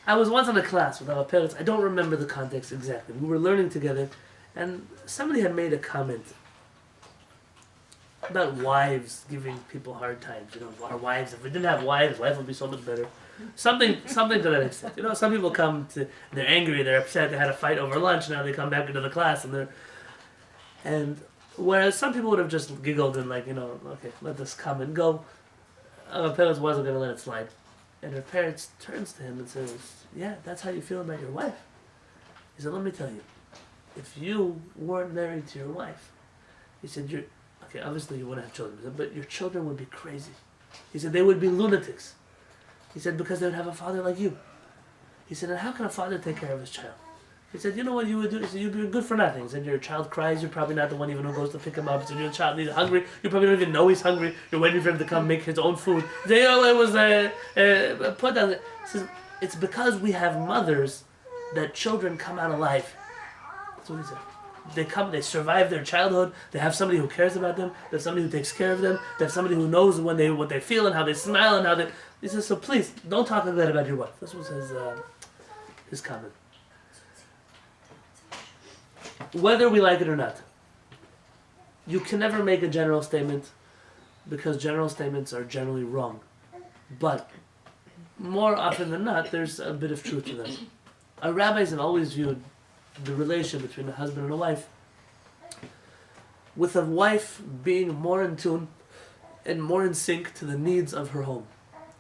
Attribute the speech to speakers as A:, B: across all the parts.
A: I was once in a class with our parents. I don't remember the context exactly. We were learning together, and somebody had made a comment about wives giving people hard times. You know, our wives, if we didn't have wives, life would be so much better. Something to that extent. You know, some people come to, they're angry, they're upset, they had a fight over lunch, now they come back into the class and whereas some people would have just giggled and like, you know, okay, let this come and go. Our parents wasn't going to let it slide. And her parents turns to him and says, yeah, that's how you feel about your wife. He said, let me tell you, if you weren't married to your wife, he said, okay, obviously you wouldn't have children, but your children would be crazy. He said, they would be lunatics. He said, because they would have a father like you. He said, and how can a father take care of his child? He said, you know what you would do? He said, you'd be good for nothing. He said, your child cries, you're probably not the one even who goes to pick him up. He said, your child is hungry, you probably don't even know he's hungry. You're waiting for him to come make his own food. He said, oh, it was put down. He says, it's because we have mothers that children come out alive. That's what he said. They survive their childhood, they have somebody who cares about them, they have somebody who takes care of them, they have somebody who knows what they feel and how they smile and how they... He says, so please, don't talk like that about your wife. This was his comment. Whether we like it or not, you can never make a general statement because general statements are generally wrong. But more often than not, there's a bit of truth to them. Our rabbis have always viewed the relation between a husband and a wife with a wife being more in tune and more in sync to the needs of her home,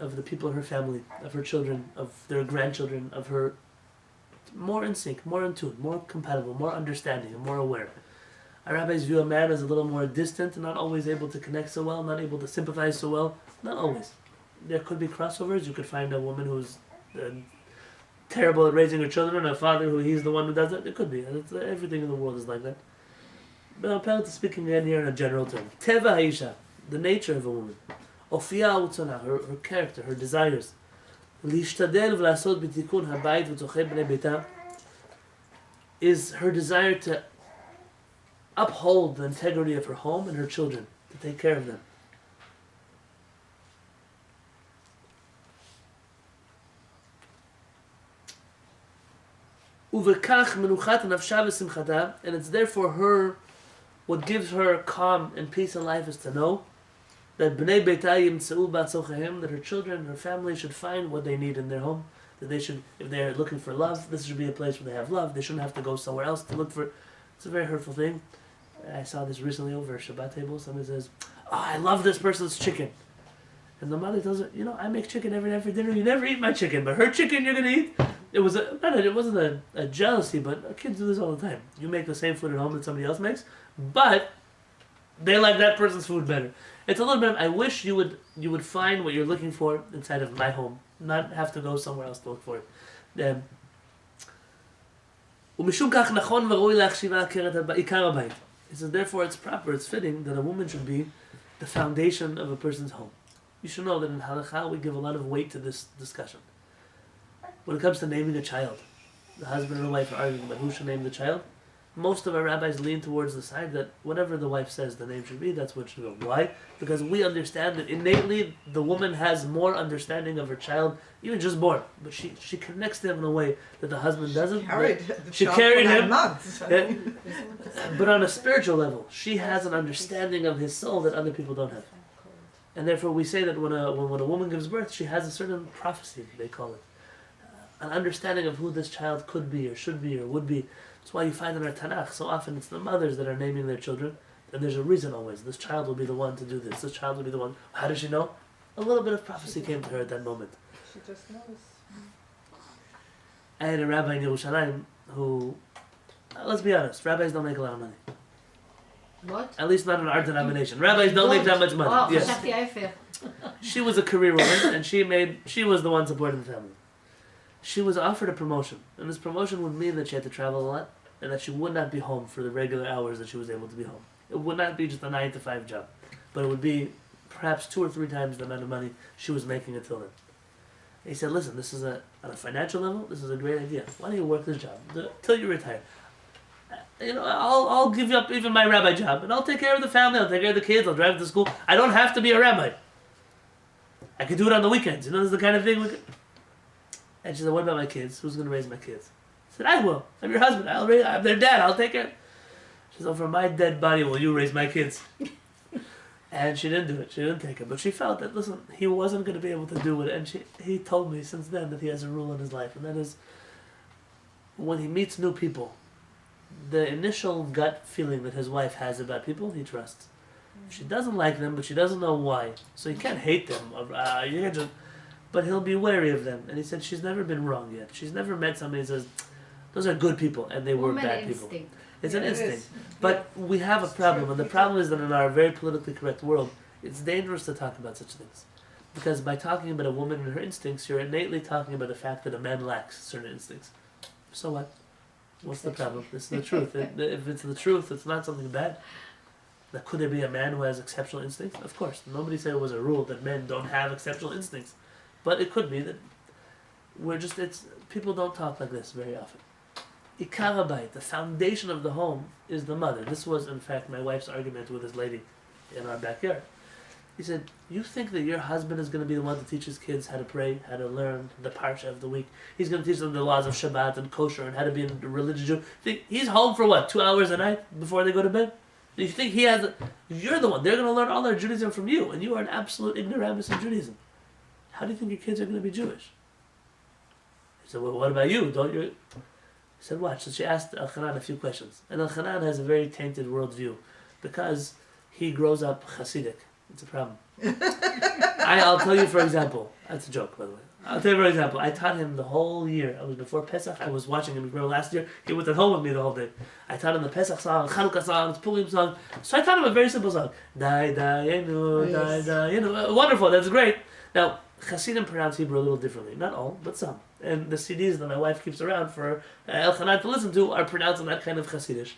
A: of the people in her family, of her children, of their grandchildren, of her... more in sync, more in tune, more compatible, more understanding, and more aware. Our rabbis view a man as a little more distant and not always able to connect so well, not able to sympathize so well. Not always. There could be crossovers. You could find a woman who's terrible at raising her children and a father who he's the one who does it. It could be. Everything in the world is like that. But apparently speaking again here in a general term. Teva Haisha, the nature of a woman. Ofia utzona, her character, her desires. להשתדל ולעשות בתיקון הבית וצורכי בני ביתה is her desire to uphold the integrity of her home and her children, to take care of them. ובכך מנוחת נפשה ושמחתה, and it's therefore her, what gives her calm and peace in life is to know that bnei beita yimtzeu b'atzochehem, that her children, her family should find what they need in their home. That they should, if they're looking for love, this should be a place where they have love. They shouldn't have to go somewhere else to look for. It's a very hurtful thing. I saw this recently over a Shabbat table. Somebody says, "Oh, I love this person's chicken," and the mother tells her, "You know, I make chicken every night for dinner. You never eat my chicken, but her chicken you're gonna eat." It wasn't a jealousy, but kids do this all the time. You make the same food at home that somebody else makes, but they like that person's food better. It's a little bit of, I wish you would find what you're looking for inside of my home, not have to go somewhere else to look for it. He says, therefore it's proper, it's fitting that a woman should be the foundation of a person's home. You should know that in Halakha we give a lot of weight to this discussion. When it comes to naming a child, the husband and the wife are arguing about who should name the child. Most of our rabbis lean towards the side that whatever the wife says the name should be, that's what should go. Why? Because we understand that innately the woman has more understanding of her child, even just born. But she connects to him in a way that the husband doesn't. She carried him. But on a spiritual level, she has an understanding of his soul that other people don't have. And therefore we say that when a woman gives birth, she has a certain prophecy, they call it. An understanding of who this child could be or should be or would be. That's why you find in our Tanakh, so often it's the mothers that are naming their children, and there's a reason always. This child will be the one to do this child will be the one. How does she know? A little bit of prophecy came to her at that moment.
B: She just knows.
A: I had a rabbi in Yerushalayim who, let's be honest, rabbis don't make a lot of money.
C: What?
A: At least not in our denomination. Rabbis don't make that much money.
C: Oh,
A: yes. She was a career woman, and she was the one supporting the family. She was offered a promotion, and this promotion would mean that she had to travel a lot, and that she would not be home for the regular hours that she was able to be home. It would not be just a 9-to-5 job, but it would be perhaps 2 or 3 times the amount of money she was making until then. He said, listen, this is on a financial level, this is a great idea. Why don't you work this job till you retire? You know, I'll give up even my rabbi job, and I'll take care of the family, I'll take care of the kids, I'll drive to school. I don't have to be a rabbi. I could do it on the weekends. You know, this is the kind of thing we could... And she said, what about my kids? Who's going to raise my kids? I said, I will. I'm your husband. I'm their dad. I'll take care. She said, for my dead body, will you raise my kids? And she didn't do it. She didn't take it. But she felt that, listen, he wasn't going to be able to do it. And he told me since then that he has a rule in his life. And that is, when he meets new people, the initial gut feeling that his wife has about people, he trusts. She doesn't like them, but she doesn't know why. So he can't hate them. But he'll be wary of them. And he said she's never been wrong yet. She's never met somebody who says, those are good people, and they were bad people. It's an instinct. But we have a problem, and the problem is that in our very politically correct world, it's dangerous to talk about such things. Because by talking about a woman and her instincts, you're innately talking about the fact that a man lacks certain instincts. So what? What's the problem? It's the truth. If it's the truth, it's not something bad. Now, could there be a man who has exceptional instincts? Of course. Nobody said it was a rule that men don't have exceptional instincts. But it could be that people don't talk like this very often. Ikar habayit, the foundation of the home, is the mother. This was, in fact, my wife's argument with this lady in our backyard. He said, you think that your husband is going to be the one to teach his kids how to pray, how to learn the parsha of the week? He's going to teach them the laws of Shabbat and kosher and how to be a religious Jew. Think he's home for what, 2 hours a night before they go to bed? You think you're the one. They're going to learn all their Judaism from you, and you are an absolute ignoramus in Judaism. How do you think your kids are going to be Jewish? He said, well, what about you? Don't you? He said, watch. So she asked Elchanan a few questions. And Elchanan has a very tainted worldview because he grows up Hasidic. It's a problem. I'll tell you, for example. That's a joke, by the way. I'll tell you, for example. I taught him the whole year. I was before Pesach. I was watching him grow last year. He was at home with me the whole day. I taught him the Pesach song, Chanukah song, Purim song. So I taught him a very simple song. Dai dayenu, dai dayenu. Wonderful. That's great. Now, Hasidim pronounce Hebrew a little differently. Not all, but some. And the CDs that my wife keeps around for Elchanan to listen to are pronounced in that kind of Hasidish.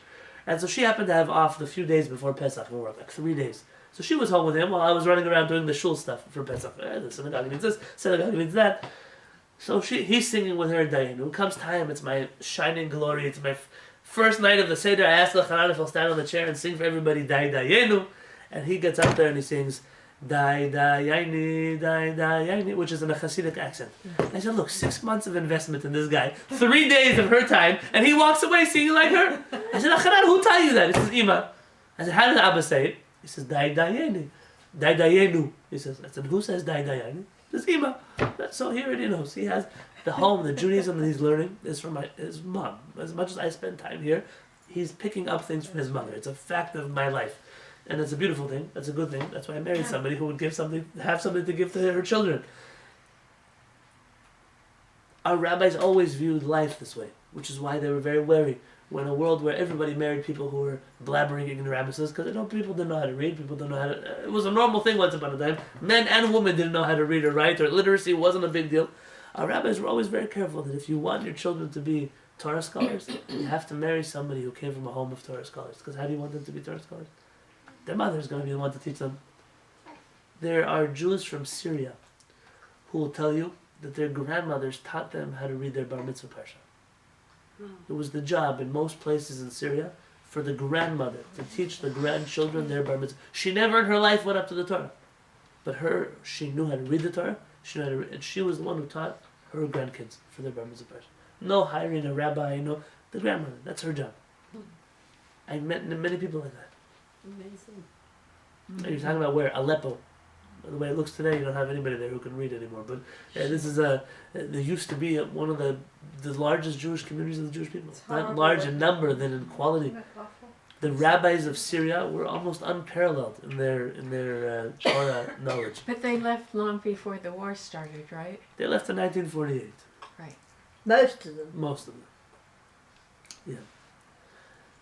A: And so she happened to have off the few days before Pesach. We were like 3 days. So she was home with him while I was running around doing the shul stuff for Pesach. The synagogue needs this, synagogue needs that. So he's singing with her Dayenu. Comes time, it's my shining glory. It's my first night of the Seder. I asked Elchanan if he'll stand on the chair and sing for everybody Dayenu. And he gets up there and he sings Dayenu, which is in a Hasidic accent. I said, look, 6 months of investment in this guy, 3 days of her time, and he walks away singing like her. I said, Elchanan, who taught you that? He says, Ima. I said, how does Abba say it? He says, Dayenu. He says, I said, who says Dayenu? It's Ima. So he already knows. He has the home, the Judaism that he's learning is from his mom. As much as I spend time here, he's picking up things from his mother. It's a fact of my life. And it's a beautiful thing. That's a good thing. That's why I married somebody who would have something to give to her children. Our rabbis always viewed life this way, which is why they were very wary. When a world where everybody married people who were blabbering ignoramuses, because people didn't know how to read, people didn't know how to... It was a normal thing once upon a time. Men and women didn't know how to read or write, or literacy wasn't a big deal. Our rabbis were always very careful that if you want your children to be Torah scholars, you have to marry somebody who came from a home of Torah scholars. Because how do you want them to be Torah scholars? Their mother is going to be the one to teach them. There are Jews from Syria who will tell you that their grandmothers taught them how to read their bar mitzvah parsha. It was the job in most places in Syria for the grandmother to teach the grandchildren their bar mitzvah. She never in her life went up to the Torah. But she knew how to read the Torah, and she was the one who taught her grandkids for their bar mitzvah parsha. No hiring a rabbi, the grandmother. That's her job. I met many people like that.
C: Amazing.
A: You're talking about where? Aleppo. The way it looks today, you don't have anybody there who can read anymore. But this is there used to be one of the largest Jewish communities of the Jewish people. Not large in number, than in quality. The rabbis of Syria were almost unparalleled in their Torah knowledge.
B: But they left long before the war started, right?
A: They left in 1948.
B: Right.
C: Most of them.
A: Most of them. Yeah.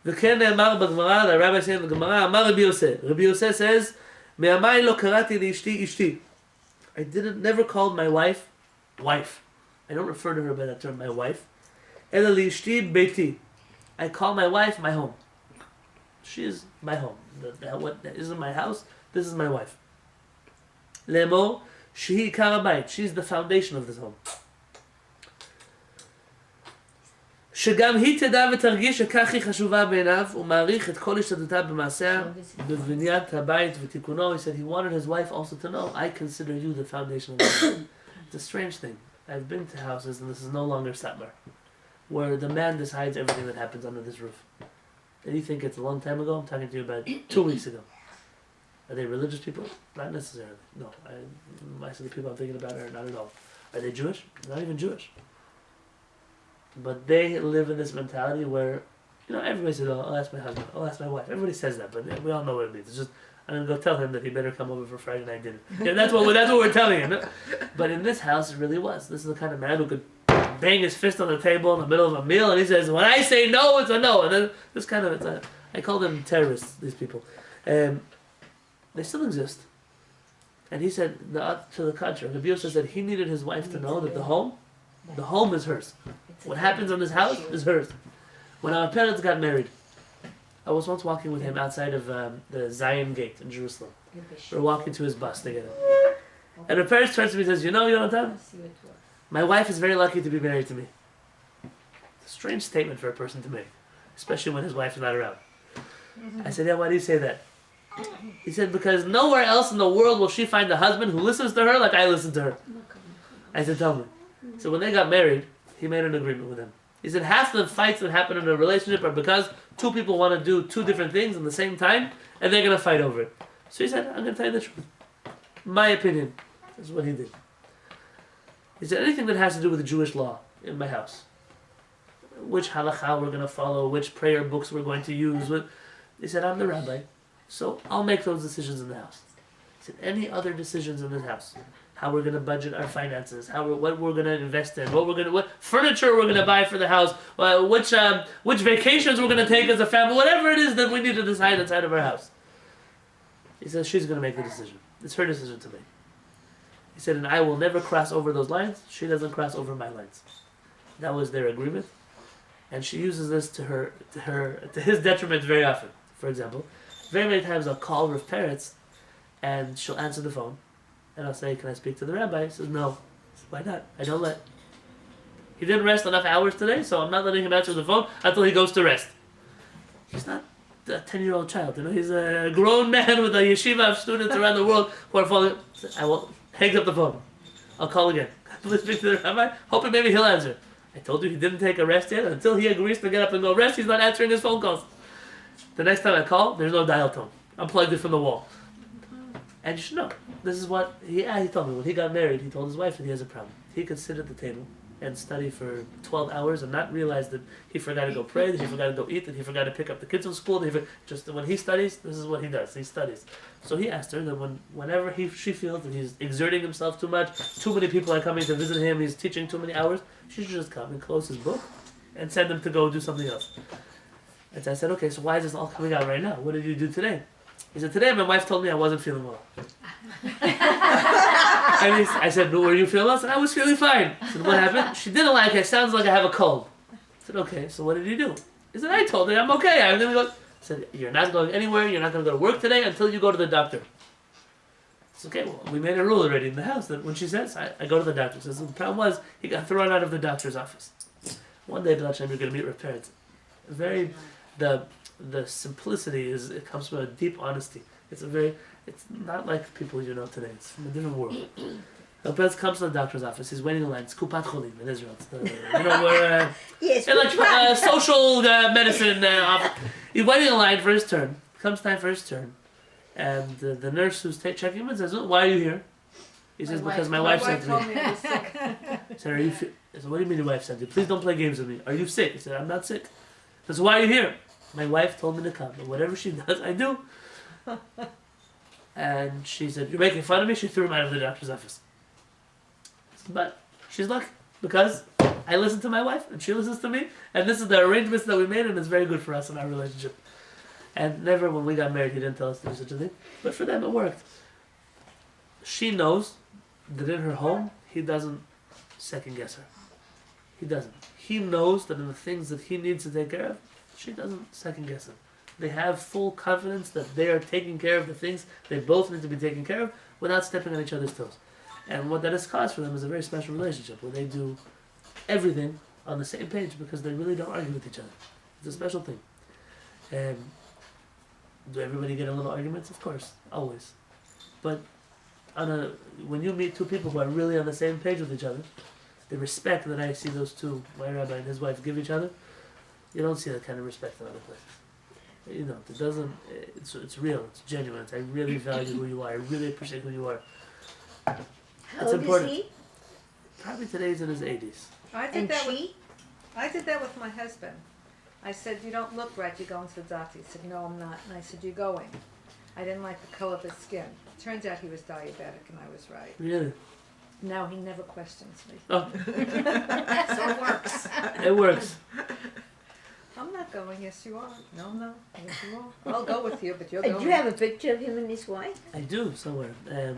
A: The rabbi said in the Gemara, Amar Rabbi Yosef. Rabbi Yosef says, Me'amai lo karati li'ishti ishti. I never called my wife. I don't refer to her by that term, my wife. Ela li'ishti beiti. I call my wife my home. She is my home. What isn't my house, this is my wife. Lemo, shehi ikar habayit. She's the foundation of this home. שגם היא תדע ותרגיש שכך היא חשובה בעיניו ומעריך את כל השתתפותה במעשיה בבניית הבית ותיקונו. He said he wanted his wife also to know, I consider you the foundation of the home. It's a strange thing. I've been to houses, and this is no longer Satmar, where the man decides everything that happens under this roof. And you think it's a long time ago? I'm talking to you about 2 weeks ago. Are they religious people? Not necessarily. No. Most of the people I'm thinking about are not at all. Are they Jewish? Not even Jewish. But they live in this mentality where, everybody says, oh, I'll ask my husband, I'll ask my wife. Everybody says that, but we all know what it means. It's just, I'm going to go tell him that he better come over for Friday night dinner. Yeah, that's what we're telling him. But in this house, it really was. This is the kind of man who could bang his fist on the table in the middle of a meal, and he says, when I say no, it's a no. And then this kind of, I call them terrorists, these people. They still exist. And he said, to the contrary, Rabbi Yosef said he needed his wife to know that the home is hers. What happens in this house is hers. When our parents got married, I was once walking with him outside of the Zion Gate in Jerusalem. We're walking to his bus together. And our parents turns to me and says, Yonatan, my wife is very lucky to be married to me. It's a strange statement for a person to make, especially when his wife is not around. I said, yeah, why do you say that? He said, because nowhere else in the world will she find a husband who listens to her like I listen to her. I said, tell me. So when they got married, he made an agreement with him. He said, half the fights that happen in a relationship are because two people want to do two different things at the same time, and they're going to fight over it. So he said, I'm going to tell you the truth. My opinion is what he did. He said, anything that has to do with the Jewish law in my house, which halakha we're going to follow, which prayer books we're going to use, he said, I'm the rabbi, so I'll make those decisions in the house. He said, any other decisions in this house, how we're going to budget our finances, what we're going to invest in, what furniture we're going to buy for the house, which vacations we're going to take as a family, whatever it is that we need to decide inside of our house. He says, she's going to make the decision. It's her decision to make. He said, and I will never cross over those lines. She doesn't cross over my lines. That was their agreement. And she uses this to his detriment very often. For example, very many times I'll call Rav Peretz and she'll answer the phone. And I'll say, can I speak to the rabbi? He says, no. I said, why not? I don't let. He didn't rest enough hours today, so I'm not letting him answer the phone until he goes to rest. He's not a 10-year-old child. He's a grown man with a yeshiva of students around the world who are following. I will hang up the phone. I'll call again. Please speak to the rabbi. Hoping maybe he'll answer. I told you he didn't take a rest yet. Until he agrees to get up and go rest, he's not answering his phone calls. The next time I call, there's no dial tone. I'm plugged in from the wall. And you should know. This is what he told me. When he got married, he told his wife that he has a problem. He could sit at the table and study for 12 hours and not realize that he forgot to go pray, that he forgot to go eat, that he forgot to pick up the kids from school. Just when he studies, this is what he does. He studies. So he asked her that whenever she feels that he's exerting himself too much, too many people are coming to visit him, he's teaching too many hours, she should just come and close his book and send him to go do something else. And so I said, okay, so why is this all coming out right now? What did you do today? He said, today my wife told me I wasn't feeling well. And I said, were you feeling well? I said, I was feeling fine. I said, what happened? She didn't like it. Sounds like I have a cold. I said, okay, so what did you do? He said, I told her I'm okay. I'm going to go. I said, you're not going anywhere. You're not going to go to work today until you go to the doctor. I said, okay, well, we made a rule already in the house that when she says, I go to the doctor. So the problem was, he got thrown out of the doctor's office. One day, B'nai Hashem, you're going to meet Rav Peretz. The simplicity it comes from a deep honesty. It's not like people today. It's from a different world. Rav comes to the doctor's office. He's waiting in line. It's Kupat Cholim in Israel. It's where
C: Yes,
A: like social medicine office. He's waiting in line for his turn. Comes time for his turn, and the nurse who's checking him in says, "Why are you here?" He says, "Because my wife sent me."
B: I was sick.
A: I said, "Are you?" I said, "What do you mean your wife sent you? Please don't play games with me. Are you sick?" He said, "I'm not sick." I said, "Why are you here?" My wife told me to come, and whatever she does, I do. And she said, "You're making fun of me?" She threw him out of the doctor's office. But she's lucky, because I listen to my wife, and she listens to me, and this is the arrangements that we made, and it's very good for us in our relationship. And never, when we got married, he didn't tell us to do such a thing. But for them, it worked. She knows that in her home, he doesn't second guess her. He doesn't. He knows that in the things that he needs to take care of, she doesn't second guess him. They have full confidence that they are taking care of the things they both need to be taken care of without stepping on each other's toes. And what that has caused for them is a very special relationship where they do everything on the same page because they really don't argue with each other. It's a special thing. And do everybody get in little arguments? Of course, always. But when you meet two people who are really on the same page with each other, the respect that I see those two, my rabbi and his wife, give each other, you don't see that kind of respect in other places. You know, it doesn't. It's real. It's genuine. I really value who you are. I really appreciate who you are.
C: How
A: It's
C: old
A: important.
C: is he?
A: Probably today's in his 80s.
C: And she?
D: I did that with my husband. I said, "You don't look right. You're going to the doctor." He said, "No, I'm not." And I said, "You're going." I didn't like the color of his skin. Turns out he was diabetic, and I was right.
A: Really?
D: Now he never questions me.
A: Oh,
D: So it works.
A: it works.
D: I'm not going. Yes, you are. No, no. Yes, you are. I'll go with you, but you're
C: Do
D: going.
C: you have a picture of him and his wife?
A: I do somewhere. I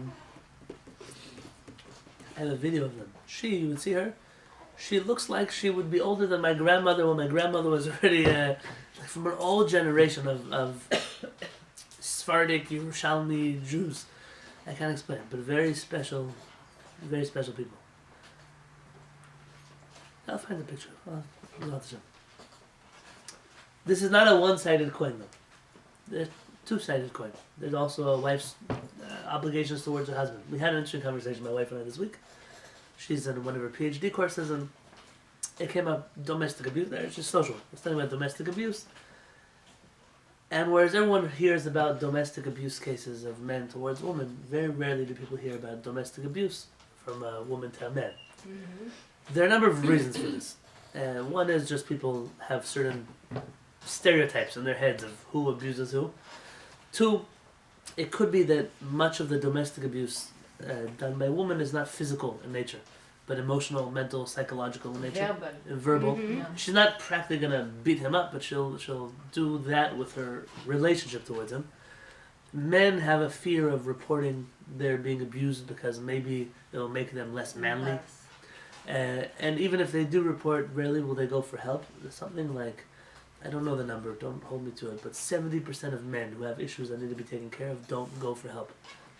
A: have a video of them. You would see her. She looks like she would be older than my grandmother when my grandmother was already from an old generation of Sephardic Yerushalmi Jews. I can't explain, but very special people. I'll find the picture. This is not a one-sided coin, though. There's two-sided coin. There's also a wife's obligations towards her husband. We had an interesting conversation, my wife and I, this week. She's in one of her PhD courses, and it came up domestic abuse. It's just social. It's talking about domestic abuse. And whereas everyone hears about domestic abuse cases of men towards women, very rarely do people hear about domestic abuse from a woman to a man.
C: Mm-hmm.
A: There are a number of reasons for this. One is just people have certain stereotypes in their heads of who abuses who. Two, it could be that much of the domestic abuse done by women is not physical in nature, but emotional, mental, psychological in nature, and verbal.
B: Mhm.
A: She's not practically gonna beat him up, but she'll do that with her relationship towards him. Men have a fear of reporting they're being abused because maybe it'll make them less manly. And even if they do report, rarely will they go for help. There's something like, I don't know the number, don't hold me to it, but 70% of men who have issues that need to be taken care of don't go for help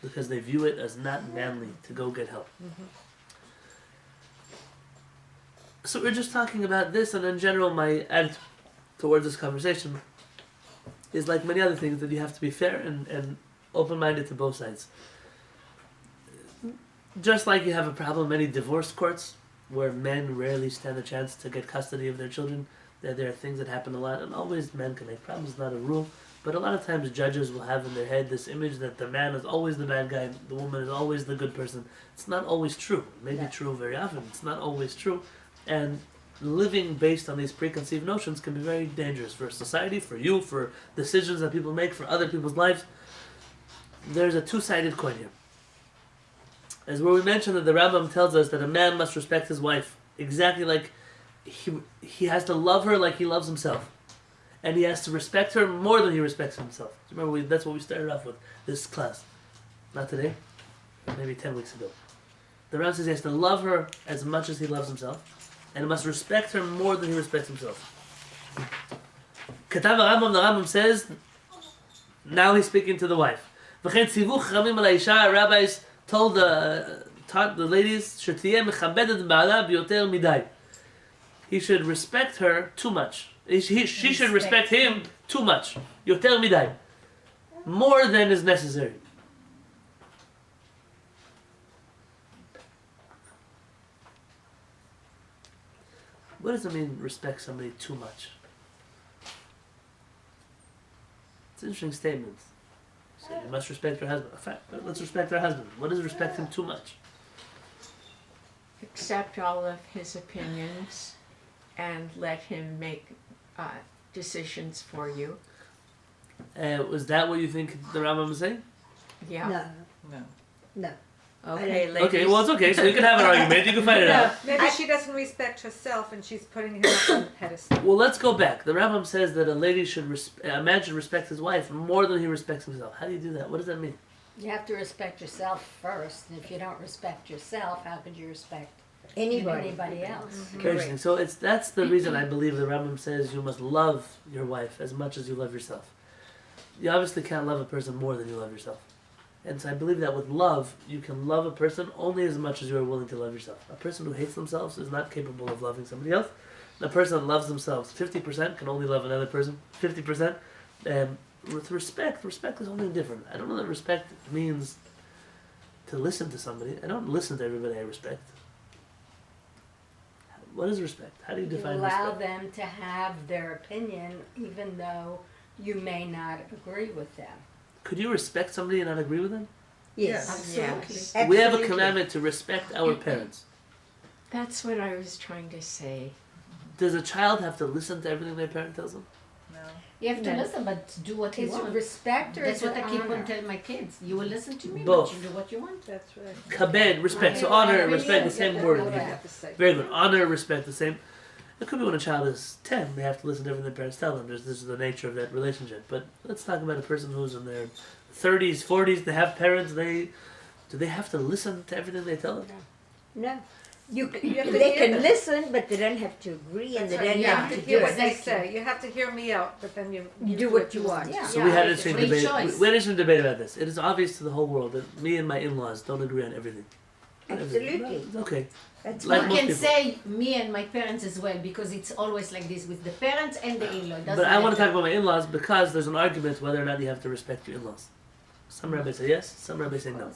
A: because they view it as not manly to go get help.
D: Mhm.
A: So we're just talking about this, and in general, my attitude towards this conversation is like many other things, that you have to be fair and open-minded to both sides. Just like you have a problem in many divorce courts, where men rarely stand a chance to get custody of their children, there are things that happen a lot, and always men can make problems, not a rule. But a lot of times judges will have in their head this image that the man is always the bad guy, the woman is always the good person. It's not always true. It may be true very often. It's not always true. And living based on these preconceived notions can be very dangerous for society, for you, for decisions that people make, for other people's lives. There's a two-sided coin here. As where we mentioned that the Rambam tells us that a man must respect his wife exactly like he has to love her like he loves himself. And he has to respect her more than he respects himself. Remember, that's what we started off with, this class. Not today, maybe 10 weeks ago. The Rambam says he has to love her as much as he loves himself, and he must respect her more than he respects himself. Katav Rambam, the Rambam says, now he's speaking to the wife. V'chen tzivu chachamim al ha'isha, rabbis taught the ladies, שתהיה מכבדת בעלה ביותר מדי. He should respect her too much. She should respect him too much. יותר מדי. More than is necessary. What does it mean, respect somebody too much? It's an interesting statement. So you must respect your husband. Fine, let's respect our husband. What does respect him too much?
B: Accept all of his opinions and let him make decisions for you.
A: Was that what you think the Rambam is saying?
B: Yeah.
C: No,
D: No.
C: no.
B: Okay, ladies.
A: Okay, well it's okay. So you can have an argument. You can fight it out.
D: Maybe she doesn't respect herself and she's putting him up on a pedestal.
A: Well, let's go back. The Rambam says that a man should respect his wife more than he respects himself. How do you do that? What does that mean?
E: You have to respect yourself first, and if you don't respect yourself, how could you respect
C: Anybody.
E: anybody else?
A: Very interesting. So that's the reason I believe the Rambam says you must love your wife as much as you love yourself. You obviously can't love a person more than you love yourself. And so I believe that with love, you can love a person only as much as you are willing to love yourself. A person who hates themselves is not capable of loving somebody else. A person that loves themselves 50% can only love another person 50%. And with respect is only different. I don't know that respect means to listen to somebody. I don't listen to everybody I respect. What is respect? How do you
E: You
A: define
E: allow
A: respect?
E: them to have their opinion even though you may not agree with them.
A: Could you respect somebody and not agree with them?
C: Yes.
B: Absolutely.
A: We have a
C: Absolutely.
A: commandment to respect our parents.
B: That's what I was trying to say.
A: Does a child have to listen to everything their parent tells them?
F: You have to
C: No.
F: listen, but do what you
E: Is it
F: want.
E: respect or
F: That's
E: is
F: what
E: it
F: I keep on
E: honor?
F: telling my kids. You will listen to me,
A: Both.
F: but you do what you want.
D: That's right.
A: Kabed, respect. So
E: Yeah,
A: honor
E: yeah,
A: and respect, the
E: yeah,
A: same
E: yeah,
A: word.
E: yeah.
D: What do
A: in
D: I
A: Hebrew.
D: have to say?
A: Very good. Honor, respect, the same. It could be when a child is 10, they have to listen to everything their parents tell them. This is the nature of that relationship. But let's talk about a person who's in their 30s, 40s, they have parents, do they have to listen to everything they tell them?
C: No. You
D: have to
C: they
D: hear
C: can
D: them.
C: listen, but they don't have to agree, and
D: That's
C: they
D: right.
C: don't
D: You
F: yeah.
C: have
D: have
C: to
D: to
C: do
D: hear what
C: it.
D: they say. You have to hear me out, but then you
C: Do what you want.
F: Yeah.
A: So we had an interesting
F: Free
A: debate.
F: choice.
A: We had an interesting debate about this. It is obvious to the whole world that me and my in-laws don't agree on everything.
C: Absolutely.
A: It's okay.
C: That's
A: Like
F: I
A: most
F: can
A: people.
F: say me and my parents as well because it's always like this with the parents and the in-law. It doesn't
A: But I want to
F: matter.
A: talk about my in-laws because there's an argument whether or not you have to respect your in-laws. Some rabbis say yes, some rabbis say no.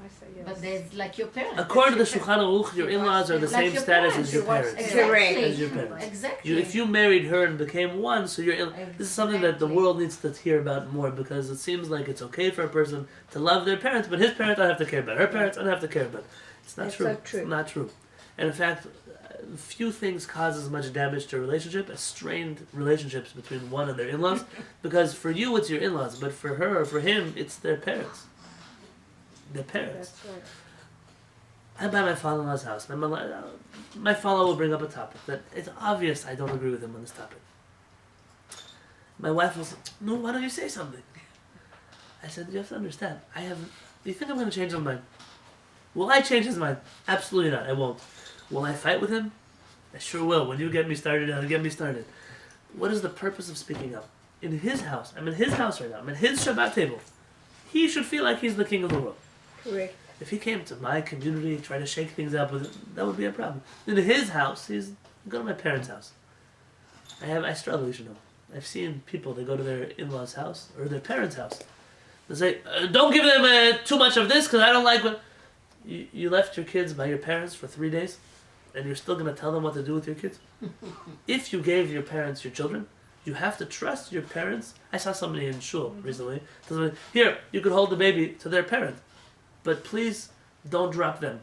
D: I say yes.
F: But there's like your parents.
A: According to the
F: That's your
A: Shulchan Aruch, your in-laws are the
F: Like
A: same
F: your
A: status
F: parents.
A: as your
D: You watch-
A: parents.
F: Exactly.
C: Correct.
A: As your parents.
F: Exactly.
A: If you married her and became one, so you're this is something that the
F: Exactly.
A: world needs to hear about more because it seems like it's okay for a person to love their parents, but his parents don't have to care about. Her parents don't have to care about. It's not
C: That's
A: true.
C: not true.
A: It's not true. And in fact, few things cause as much damage to a relationship as strained relationships between one and their in-laws. Because for you, it's your in-laws, but for her or for him, it's their parents. Their parents.
D: That's right.
A: I'm by my father-in-law's house. My father will bring up a topic that it's obvious I don't agree with him on this topic. My wife will say, no, why don't you say something? I said, you have to understand, do you think I'm going to change his mind? Will I change his mind? Absolutely not, I won't. Will I fight with him? I sure will. When you get me started, I'll get me started. What is the purpose of speaking up? In his house, I'm in his house right now, I'm at his Shabbat table. He should feel like he's the king of the world.
C: correct.
A: If he came to my community, try to shake things up with it, that would be a problem. In his house, go to my parents' house. I struggle, you should know. I've seen people, they go to their in-laws' house, or their parents' house. They say, don't give them too much of this, because I don't like what... You left your kids by your parents for 3 days, and you're still going to tell them what to do with your kids? If you gave your parents your children, you have to trust your parents. I saw somebody in shul recently. Tell them, here, you could hold the baby to their parent. But please don't drop them.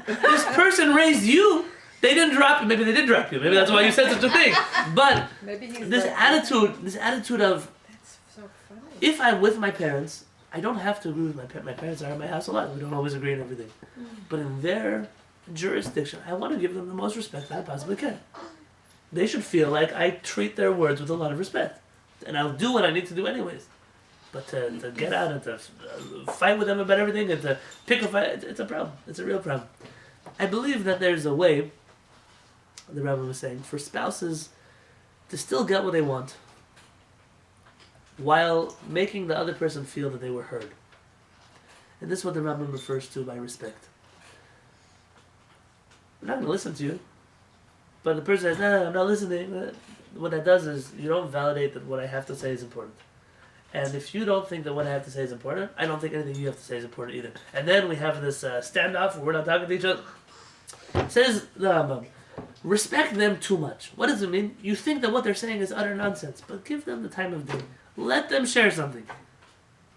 A: This person raised you. They didn't drop you. Maybe they did drop you. Maybe that's why you said such a thing. But
D: Maybe he's
A: this
D: like,
A: attitude of
D: That's so funny.
A: if I'm with my parents, I don't have to agree with my parents. My parents are at my house a lot. We don't always agree on everything. But in their jurisdiction, I want to give them the most respect that I possibly can. They should feel like I treat their words with a lot of respect, and I'll do what I need to do anyways. But to get out and to fight with them about everything and to pick a fight, it's a problem. It's a real problem. I believe that there's a way, the Rabbi was saying, for spouses to still get what they want while making the other person feel that they were heard. And this is what the Rabbi refers to by respect. I'm not going to listen to you, but the person says, no, I'm not listening. What that does is you don't validate that what I have to say is important. And if you don't think that what I have to say is important, I don't think anything you have to say is important either. And then we have this standoff where we're not talking to each other. Says the Rambam, respect them too much. What does it mean? You think that what they're saying is utter nonsense, but give them the time of day. Let them share something.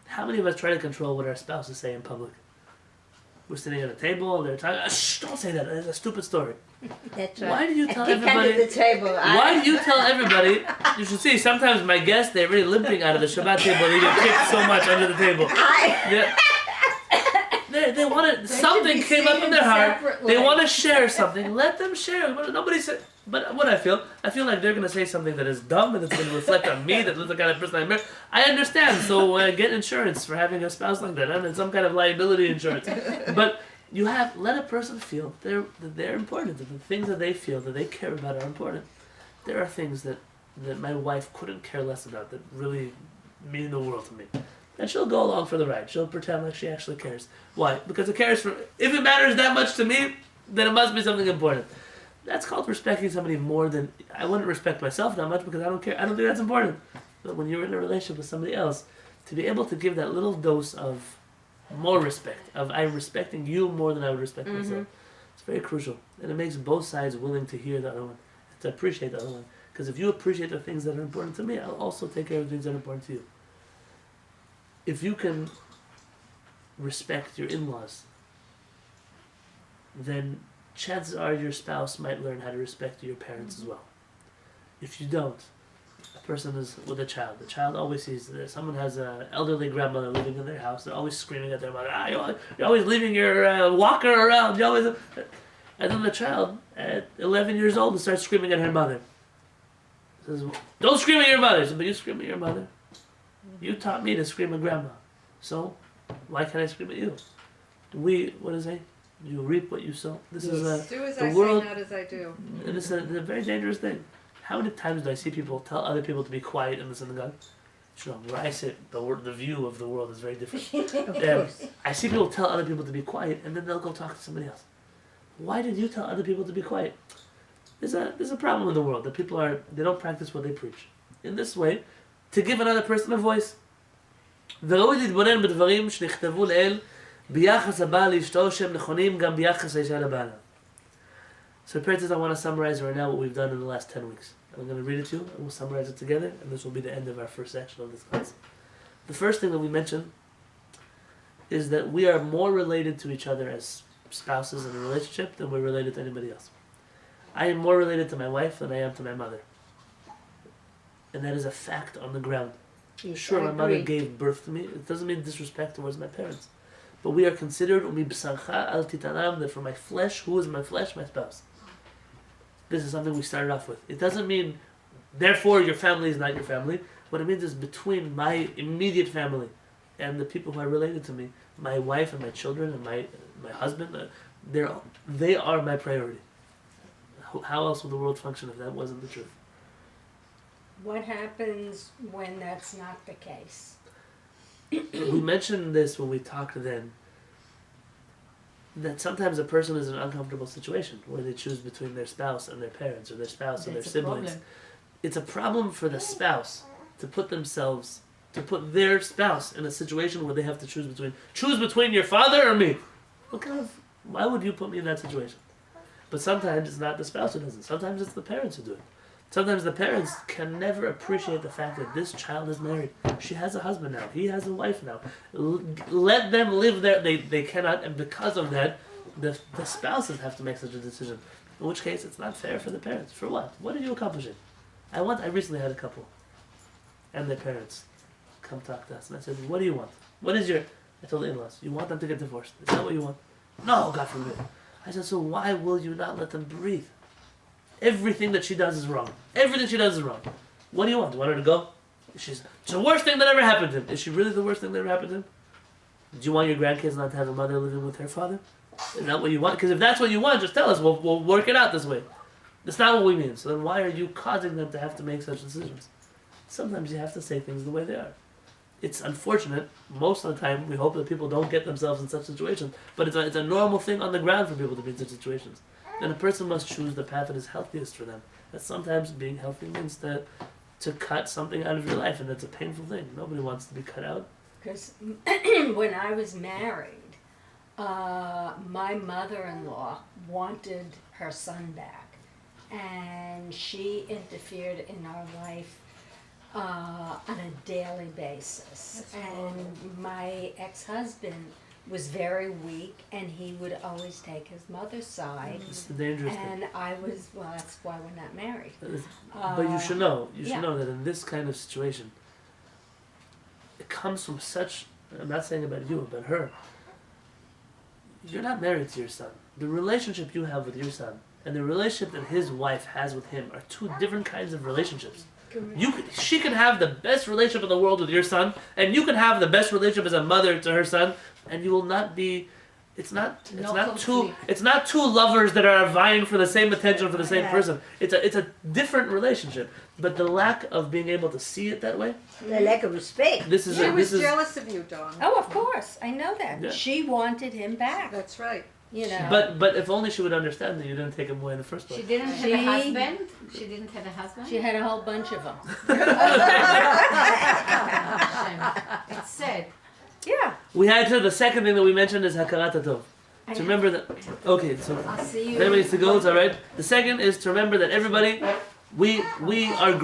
A: How many of us try to control what our spouses say in public? We're sitting at a table, they're talking, shh, don't say that, it's a stupid story.
C: That's right.
A: Why do you tell
C: Kick under
A: everybody...
C: the table.
A: Why do you tell everybody? You should see. Sometimes my guests they're really limping out of the Shabbat table. They get kicked so much under the table. They want to. Something came up in their heart. They want to share something. Let them share. Nobody said. But what I feel like they're gonna say something that is dumb and it's gonna reflect on me. That's the kind of person I am. I understand. So get insurance for having a spouse like that. I mean, some kind of liability insurance. But let a person feel that they're important. That the things that they feel that they care about are important. There are things that my wife couldn't care less about that really mean the world to me. And she'll go along for the ride. She'll pretend like she actually cares. Why? Because it cares for... If it matters that much to me, then it must be something important. That's called respecting somebody more than... I wouldn't respect myself that much because I don't care. I don't think that's important. But when you're in a relationship with somebody else, to be able to give that little dose of more respect, of I'm respecting you more than I would respect myself, It's very crucial. And it makes both sides willing to hear the other one, to appreciate the other one. Because if you appreciate the things that are important to me, I'll also take care of the things that are important to you. If you can respect your in-laws, then chances are your spouse might learn how to respect your parents as well. If you don't, a person is with a child. The child always sees that someone has an elderly grandmother living in their house. They're always screaming at their mother, you're always leaving your walker around. You always... And then the child, at 11 years old, starts screaming at her mother. Says, don't scream at your mother. Says, but you scream at your mother. You taught me to scream at grandma. So, why can't I scream at you? What does it say? You reap what you sow. This is
D: Do as
A: the
D: I
A: world,
D: say, not as I do.
A: and it's a very dangerous thing. How many times do I see people tell other people to be quiet in the synagogue? You know, where I sit, the view of the world is very different.
C: Of course.
A: I see people tell other people to be quiet, and then they'll go talk to somebody else. Why did you tell other people to be quiet? There's a problem in the world that people they don't practice what they preach. In this way, to give another person a voice. וראוי להתבונן בדברים שנכתבו לאל ביחס הבעל לאשתו שהם נכונים גם ביחס האישה לבעלה. So parents, I want to summarize right now what we've done in the last 10 weeks. I'm going to read it to you, and we'll summarize it together, and this will be the end of our first section of this class. The first thing that we mentioned is that we are more related to each other as spouses in a relationship than we're related to anybody else. I am more related to my wife than I am to my mother. And that is a fact on the ground.
C: Yes,
A: Sure,
C: I
A: my mother
C: agree.
A: gave birth to me. It doesn't mean disrespect towards my parents. But we are considered that for my flesh, who is my flesh? My spouse. This is something we started off with. It doesn't mean, therefore, your family is not your family. What it means is between my immediate family and the people who are related to me, my wife and my children and my husband, they are my priority. How else would the world function if that wasn't the truth?
E: What happens when that's not the case?
A: We mentioned this when we talked then, that sometimes a person is in an uncomfortable situation where they choose between their spouse and their parents, or their spouse and their
F: That's a
A: siblings.
F: problem.
A: It's a problem for the spouse to put their spouse in a situation where they have to choose between your father or me. Why would you put me in that situation? But sometimes it's not the spouse who does it. Sometimes it's the parents who do it. Sometimes the parents can never appreciate the fact that this child is married. She has a husband now. He has a wife now. Let them live there. They cannot, and because of that, the spouses have to make such a decision. In which case, it's not fair for the parents. For what? What are you accomplishing? I recently had a couple, and their parents come talk to us, and I said, "What do you want? I told the in-laws, you want them to get divorced? Is that what you want? No, God forbid. I said, so why will you not let them breathe? Everything that she does is wrong. Everything she does is wrong. What do you want? Do you want her to go? It's the worst thing that ever happened to him. Is she really the worst thing that ever happened to him? Do you want your grandkids not to have a mother living with her father? Is that what you want? Because if that's what you want, just tell us. We'll work it out this way. That's not what we mean. So then why are you causing them to have to make such decisions? Sometimes you have to say things the way they are. It's unfortunate. Most of the time, we hope that people don't get themselves in such situations. But it's a normal thing on the ground for people to be in such situations. And a person must choose the path that is healthiest for them. That sometimes being healthy means to cut something out of your life, and that's a painful thing. Nobody wants to be cut out.
E: Because when I was married, my mother-in-law wanted her son back, and she interfered in our life on a daily basis. And my ex-husband was very weak, and he would always take his mother's side.
A: It's the dangerous thing.
E: And that's why we're not married.
A: But you should know. You should
E: yeah.
A: know that in this kind of situation, it comes from such. I'm not saying about you, about her. You're not married to your son. The relationship you have with your son and the relationship that his wife has with him are two different kinds of relationships. She can have the best relationship in the world with your son, and you can have the best relationship as a mother to her son, and you will not be. It's not two lovers that are vying for the same attention for the same person. It's a different relationship. But the lack of being able to see it that way.
C: The lack of respect.
D: She was jealous of you, Dawn.
E: Oh, of course, I know that.
A: Yeah.
E: She wanted him back.
D: That's right.
E: You know.
A: But if only she would understand that you didn't take him away in the first place.
F: She didn't have a husband? She didn't have a husband?
E: She had a whole bunch of them.
F: It's sad.
E: Yeah.
A: We had to. The second thing that we mentioned is hakarat hatov. to remember that. Okay, so
E: I'll see you.
A: everybody needs to go. It's all right. The second is to remember that everybody, we have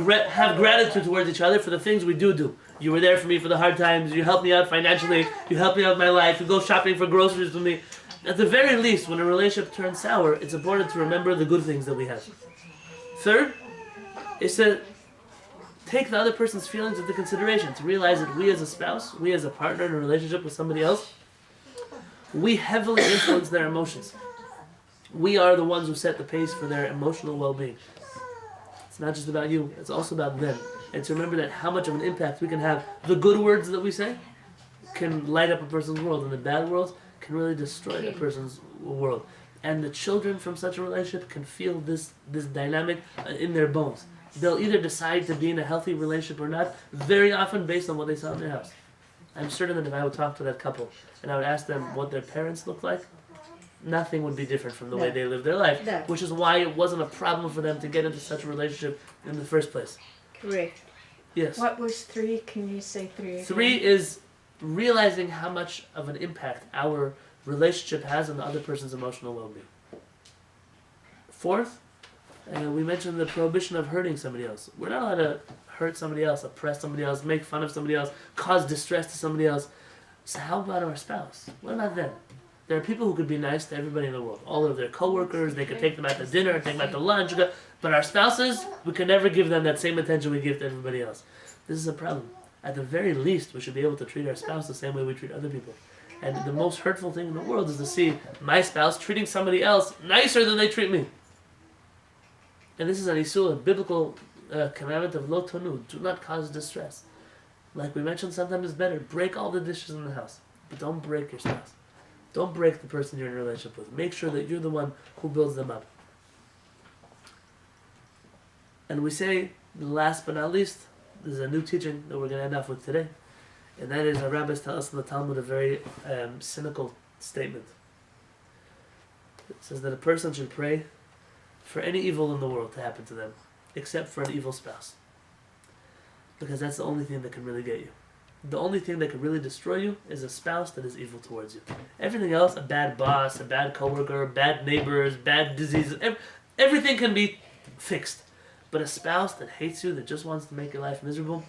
A: gratitude towards each other for the things we do. You were there for me for the hard times. You helped me out financially. You helped me out with my life. You go shopping for groceries with me. At the very least, when a relationship turns sour, it's important to remember the good things that we have. Third is to take the other person's feelings into consideration, to realize that we as a spouse, we as a partner in a relationship with somebody else, we heavily influence their emotions. We are the ones who set the pace for their emotional well-being. It's not just about you, it's also about them. And to remember that how much of an impact we can have, the good words that we say can light up a person's world, and the bad words can really destroy a person's world. And the children from such a relationship can feel this dynamic in their bones. They'll either decide to be in a healthy relationship or not, very often based on what they saw in their house. I'm certain that if I would talk to that couple and I would ask them what their parents looked like, nothing would be different from the way they lived their life,
C: No.
A: which is why it wasn't a problem for them to get into such a relationship in the first place.
C: Correct.
A: Yes.
B: What was 3? Can you say 3 again?
A: 3 is realizing how much of an impact our relationship has on the other person's emotional well-being. 4th, we mentioned the prohibition of hurting somebody else. We're not allowed to hurt somebody else, oppress somebody else, make fun of somebody else, cause distress to somebody else. So how about our spouse? What about them? There are people who could be nice to everybody in the world. All of their coworkers, they could take them out to dinner, take them out to lunch. But our spouses, we can never give them that same attention we give to everybody else. This is a problem. At the very least, we should be able to treat our spouse the same way we treat other people. And the most hurtful thing in the world is to see my spouse treating somebody else nicer than they treat me. And this is an isul, a biblical commandment of lo tonu, do not cause distress. Like we mentioned, sometimes it's better. Break all the dishes in the house, but don't break your spouse. Don't break the person you're in a relationship with. Make sure that you're the one who builds them up. And we say, last but not least, there's a new teaching that we're going to end off with today. And that is, our rabbis tell us in the Talmud a very cynical statement. It says that a person should pray for any evil in the world to happen to them, except for an evil spouse. Because that's the only thing that can really get you. The only thing that can really destroy you is a spouse that is evil towards you. Everything else, a bad boss, a bad coworker, bad neighbors, bad diseases, everything can be fixed. But a spouse that hates you, that just wants to make your life miserable,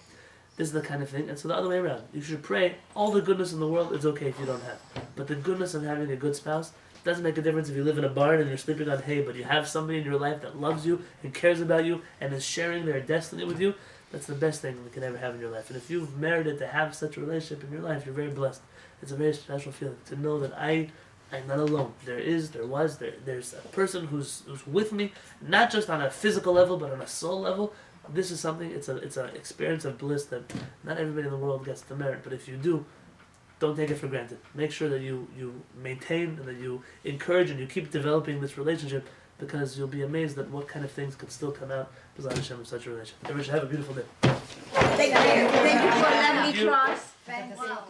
A: this is the kind of thing. And so the other way around. You should pray, all the goodness in the world is okay if you don't have. But the goodness of having a good spouse doesn't make a difference if you live in a barn and you're sleeping on hay, but you have somebody in your life that loves you and cares about you and is sharing their destiny with you. That's the best thing you can ever have in your life. And if you've merited to have such a relationship in your life, you're very blessed. It's a very special feeling to know that I'm not alone. There's a person who's with me, not just on a physical level, but on a soul level. This is something, it's an experience of bliss that not everybody in the world gets to merit. But if you do, don't take it for granted. Make sure that you maintain and that you encourage and you keep developing this relationship, because you'll be amazed at what kind of things can still come out of such a relationship. Everyone should have a beautiful day.
C: Thank you for letting me cross.
F: Wow.